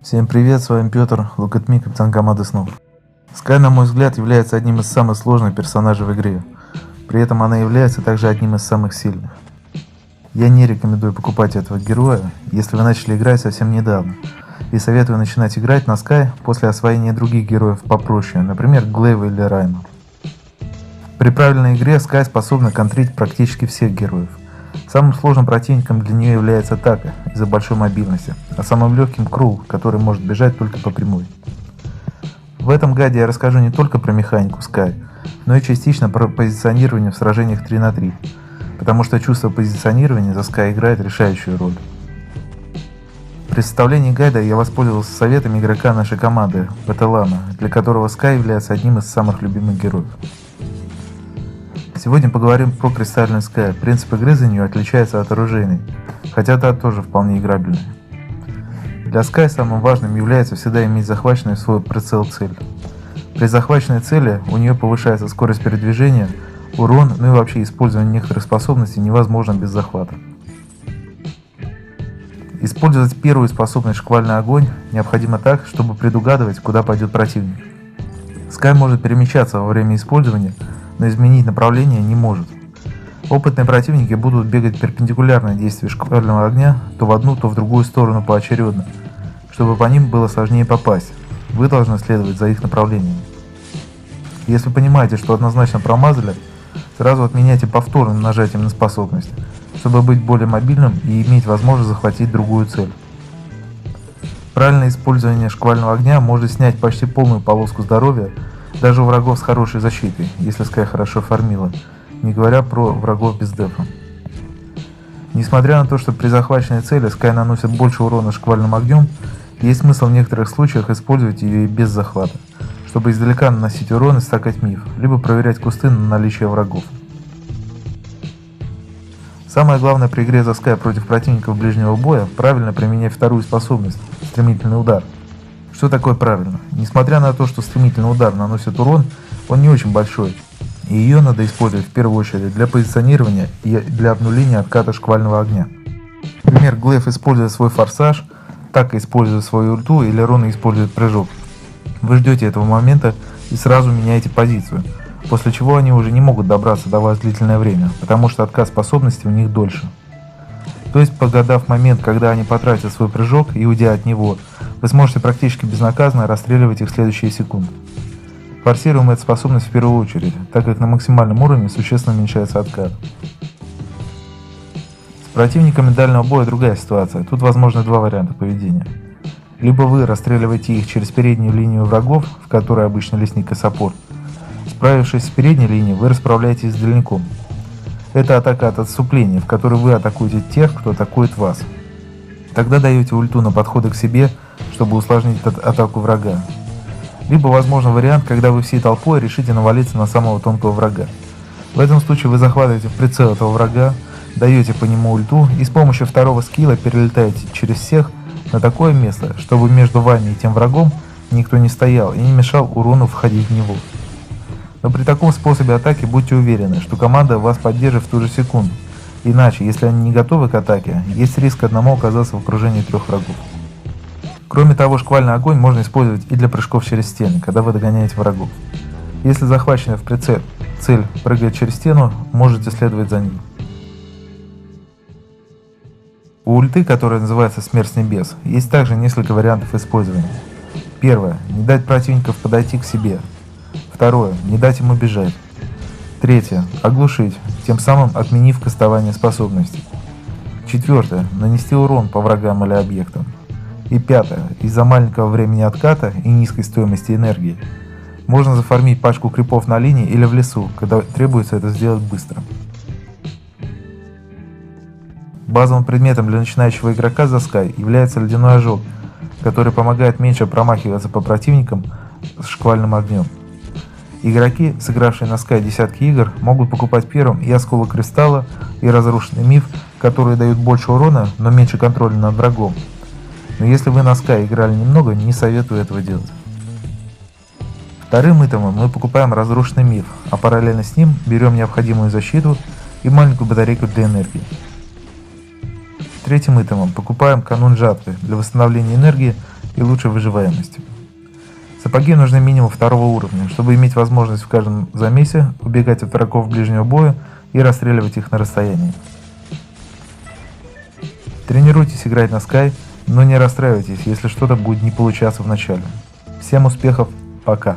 Всем привет, с вами Петр, Look at Me, капитан команды снов. Скай, на мой взгляд, является одним из самых сложных персонажей в игре. При этом она является также одним из самых сильных. Я не рекомендую покупать этого героя, если вы начали играть совсем недавно. И советую начинать играть на Скай после освоения других героев попроще, например, Глейва или Райна. При правильной игре Скай способна контрить практически всех героев. Самым сложным противником для нее является Така из-за большой мобильности, а самым легким Крул, который может бежать только по прямой. В этом гайде я расскажу не только про механику Скай, но и частично про позиционирование в сражениях 3 на 3, потому что чувство позиционирования за Скай играет решающую роль. При составлении гайда я воспользовался советами игрока нашей команды, Баталана, для которого Скай является одним из самых любимых героев. Сегодня поговорим про кристальную Скай. Принцип игры за нее отличается от оружейной, хотя та тоже вполне играбельная. Для Скай самым важным является всегда иметь захваченный в свой прицел цель. При захваченной цели у нее повышается скорость передвижения, урон, ну и вообще использование некоторых способностей невозможно без захвата. Использовать первую способность шквальный огонь необходимо так, чтобы предугадывать, куда пойдет противник. Скай может перемещаться во время использования, но изменить направление не может. Опытные противники будут бегать перпендикулярно действию шквального огня то в одну, то в другую сторону поочередно, чтобы по ним было сложнее попасть. Вы должны следовать за их направлением. Если понимаете, что однозначно промазали, сразу отменяйте повторным нажатием на способность, чтобы быть более мобильным и иметь возможность захватить другую цель. Правильное использование шквального огня может снять почти полную полоску здоровья даже у врагов с хорошей защитой, если Скай хорошо фармила, не говоря про врагов без дефа. Несмотря на то, что при захваченной цели Скай наносит больше урона шквальным огнем, есть смысл в некоторых случаях использовать ее и без захвата, чтобы издалека наносить урон и стакать миф, либо проверять кусты на наличие врагов. Самое главное при игре за Скай против противников ближнего боя – правильно применять вторую способность – стремительный удар. Что такое правильно? Несмотря на то, что стремительный удар наносит урон, он не очень большой, и ее надо использовать в первую очередь для позиционирования и для обнуления отката шквального огня. Например, Глейв использует свой форсаж, Така использует свою ульту или Рона использует прыжок. Вы ждете этого момента и сразу меняете позицию, после чего они уже не могут добраться до вас длительное время, потому что откат способности у них дольше. То есть, подгадав момент, когда они потратят свой прыжок и уйдя от него, вы сможете практически безнаказанно расстреливать их в следующие секунды. Форсируем эту способность в первую очередь, так как на максимальном уровне существенно уменьшается откат. С противниками дальнего боя другая ситуация, тут возможны два варианта поведения. Либо вы расстреливаете их через переднюю линию врагов, в которой обычно лесник и саппорт. Справившись с передней линией, вы расправляетесь с дальником. Это атака от отступления, в которой вы атакуете тех, кто атакует вас. Тогда даете ульту на подходы к себе, чтобы усложнить атаку врага. Либо возможен вариант, когда вы всей толпой решите навалиться на самого тонкого врага. В этом случае вы захватываете в прицел этого врага, даете по нему ульту и с помощью второго скилла перелетаете через всех на такое место, чтобы между вами и тем врагом никто не стоял и не мешал урону входить в него. Но при таком способе атаки будьте уверены, что команда вас поддержит в ту же секунду. Иначе, если они не готовы к атаке, есть риск одному оказаться в окружении трех врагов. Кроме того, шквальный огонь можно использовать и для прыжков через стены, когда вы догоняете врагов. Если захваченная в прицел цель прыгает через стену, можете следовать за ней. У ульты, которая называется «Смерть с небес», есть также несколько вариантов использования. Первое. Не дать противников подойти к себе. Второе. Не дать ему бежать. Третье. Оглушить, тем самым отменив кастование способностей. Четвертое. Нанести урон по врагам или объектам. И пятое. Из-за маленького времени отката и низкой стоимости энергии можно зафармить пачку крипов на линии или в лесу, когда требуется это сделать быстро. Базовым предметом для начинающего игрока за Скай является ледяной ожог, который помогает меньше промахиваться по противникам с шквальным огнем. Игроки, сыгравшие на Скай десятки игр, могут покупать первым и осколок кристалла, и разрушенный миф, которые дают больше урона, но меньше контроля над врагом. Но если вы на Скай играли немного, не советую этого делать. Вторым итемом мы покупаем разрушенный миф, а параллельно с ним берем необходимую защиту и маленькую батарейку для энергии. Третьим итемом покупаем канун жатвы для восстановления энергии и лучшей выживаемостью. Сапоги нужны минимум 2-го уровня, чтобы иметь возможность в каждом замесе убегать от врагов ближнего боя и расстреливать их на расстоянии. Тренируйтесь играть на Sky, но не расстраивайтесь, если что-то будет не получаться в начале. Всем успехов, пока!